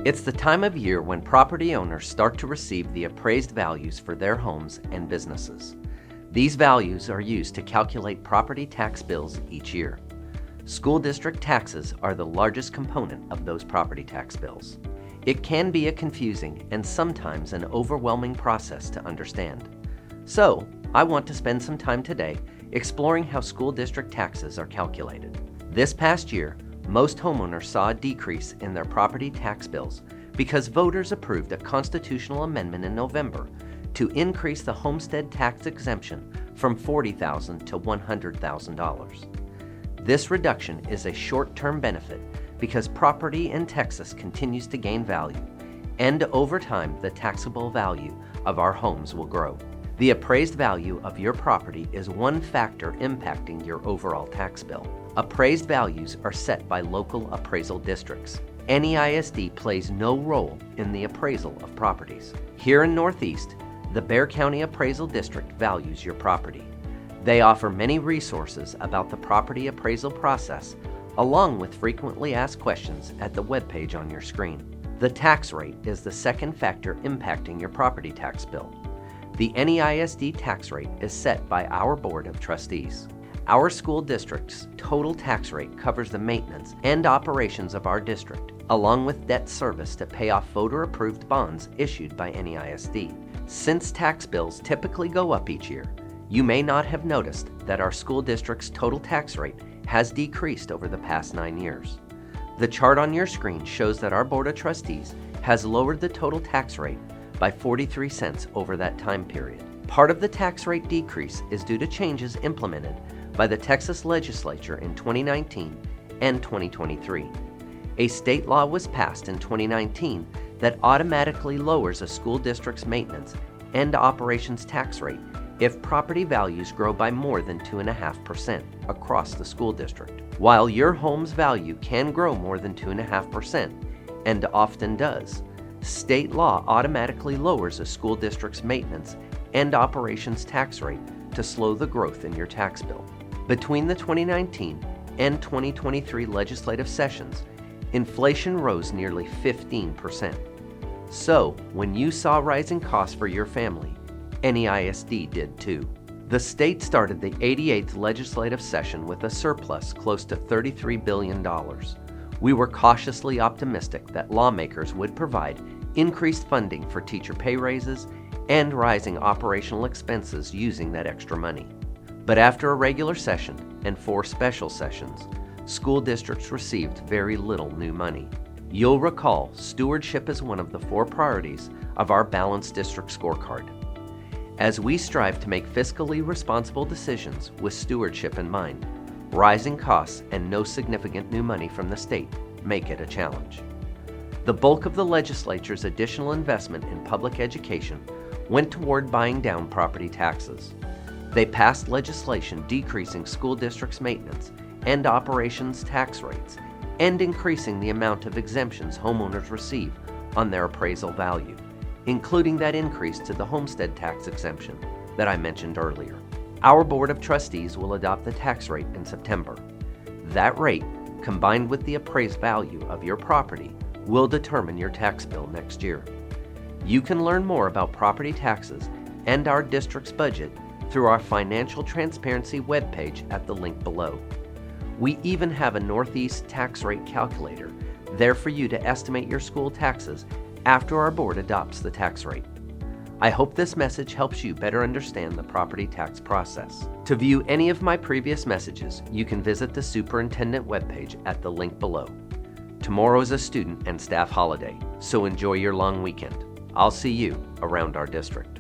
It's the time of year when property owners start to receive the appraised values for their homes and businesses. These values are used to calculate property tax bills each year. School district taxes are the largest component of those property tax bills. It can be a confusing and sometimes an overwhelming process to understand. So, I want to spend some time today exploring how school district taxes are calculated. This past year, most homeowners saw a decrease in their property tax bills because voters approved a constitutional amendment in November to increase the homestead tax exemption from $40,000 to $100,000. This reduction is a short-term benefit because property in Texas continues to gain value, and over time the taxable value of our homes will grow. The appraised value of your property is one factor impacting your overall tax bill. Appraised values are set by local appraisal districts. NEISD plays no role in the appraisal of properties. Here in Northeast, the Bexar County Appraisal District values your property. They offer many resources about the property appraisal process, along with frequently asked questions at the webpage on your screen. The tax rate is the second factor impacting your property tax bill. The NEISD tax rate is set by our Board of Trustees. Our school district's total tax rate covers the maintenance and operations of our district, along with debt service to pay off voter-approved bonds issued by NEISD. Since tax bills typically go up each year, you may not have noticed that our school district's total tax rate has decreased over the past 9 years. The chart on your screen shows that our Board of Trustees has lowered the total tax rate by 43 cents over that time period. Part of the tax rate decrease is due to changes implemented by the Texas legislature in 2019 and 2023. A state law was passed in 2019 that automatically lowers a school district's maintenance and operations tax rate if property values grow by more than 2.5% across the school district. While your home's value can grow more than 2.5%, and often does, state law automatically lowers a school district's maintenance and operations tax rate to slow the growth in your tax bill. Between the 2019 and 2023 legislative sessions, inflation rose nearly 15%. So, when you saw rising costs for your family, NEISD did too. The state started the 88th legislative session with a surplus close to $33 billion. We were cautiously optimistic that lawmakers would provide increased funding for teacher pay raises and rising operational expenses using that extra money. But after a regular session and 4 special sessions, school districts received very little new money. You'll recall stewardship is one of the 4 priorities of our Balanced District Scorecard. As we strive to make fiscally responsible decisions with stewardship in mind, rising costs and no significant new money from the state make it a challenge. The bulk of the legislature's additional investment in public education went toward buying down property taxes. They passed legislation decreasing school districts' maintenance and operations tax rates and increasing the amount of exemptions homeowners receive on their appraisal value, including that increase to the homestead tax exemption that I mentioned earlier. Our Board of Trustees will adopt the tax rate in September. That rate, combined with the appraised value of your property, will determine your tax bill next year. You can learn more about property taxes and our district's budget through our financial transparency webpage at the link below. We even have a Northeast tax rate calculator there for you to estimate your school taxes after our board adopts the tax rate. I hope this message helps you better understand the property tax process. To view any of my previous messages, you can visit the Superintendent webpage at the link below. Tomorrow is a student and staff holiday, so enjoy your long weekend. I'll see you around our district.